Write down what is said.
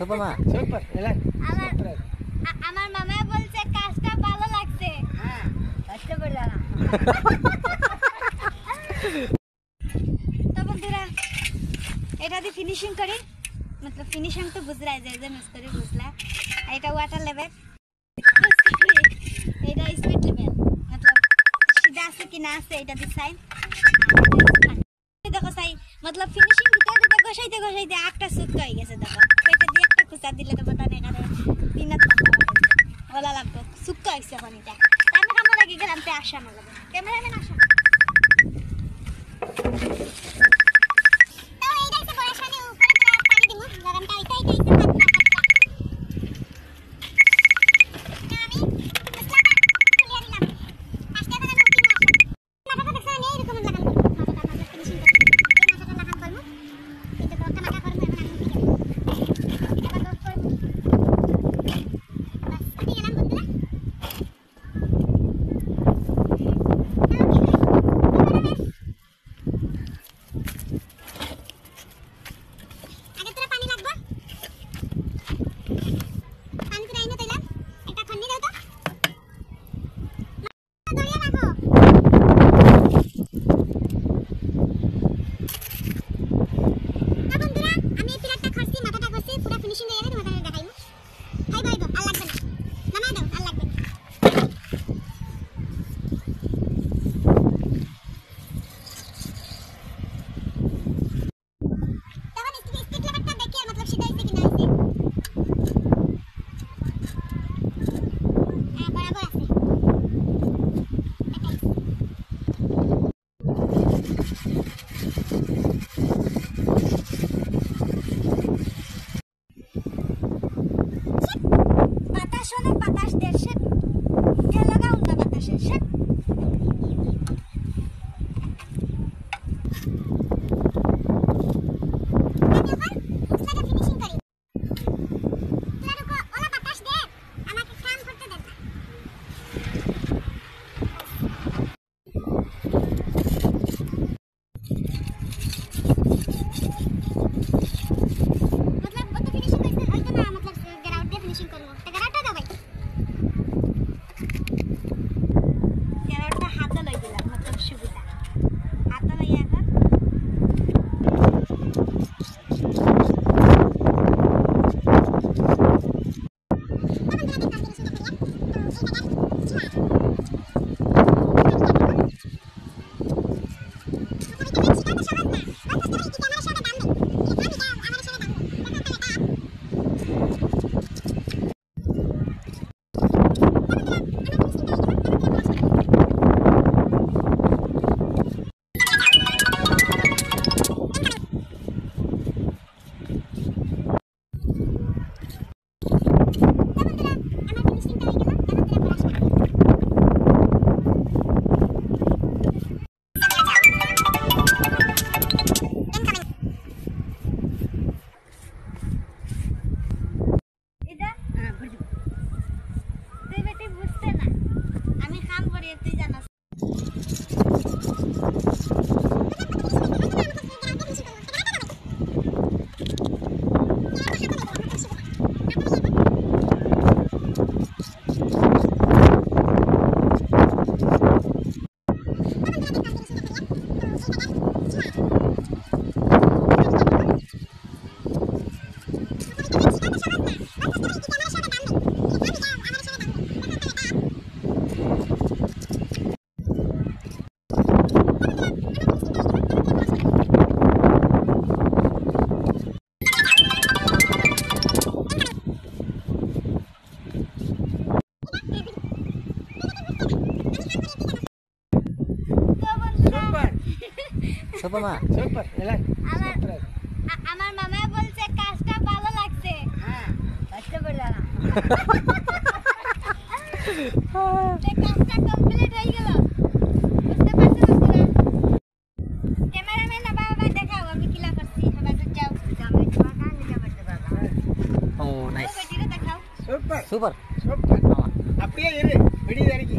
Super মা super এলা আমার মামা বলছে কাজটা ভালো লাগছে। হ্যাঁ কষ্ট করলাম তো বন্ধুরা এটা দিয়ে ফিনিশিং করি, मतलब फिनिशिंग तो बुझ रहा है जैसे मिस्त्री बुझला। এটা ওয়াটার লেভেল, এটা স্পিড লেভেল, मतलब सीधा আছে কি না আছে এটা দিয়ে সাইন। দেখো সাই मतलब ফিনিশিং দিতে দিতে ঘষাইতে ঘষাইতে একটা সুত হয়ে গেছে। দেখো পেটে দিয়ে একটা খুঁচা দিলে তো পতা নেই কারে তিনাত বলা লাগতো সুক্কা হইছে পানিটা। আমি কামড় লাগি গেলাম তে আসা না যাবে ক্যামেরাম্যান আসা। সুপার মা সুপার এলা আমার মামা বলছে কাজটা ভালো লাগছে। হ্যাঁ কষ্ট করলাম কাজটা কমপ্লিট হয়ে গেল। বুঝতে পারছো বন্ধুরা? ক্যামেরাম্যান বাবা দেখাও আমি কিলা করছি। সবাই তো যাও আমি তোমার কাছে নিতে পারতে পারলাম। ও নাইস বেটিরে দেখাও। সুপার সুপার সুপার அப்படியே இரு வெடி இறக்கி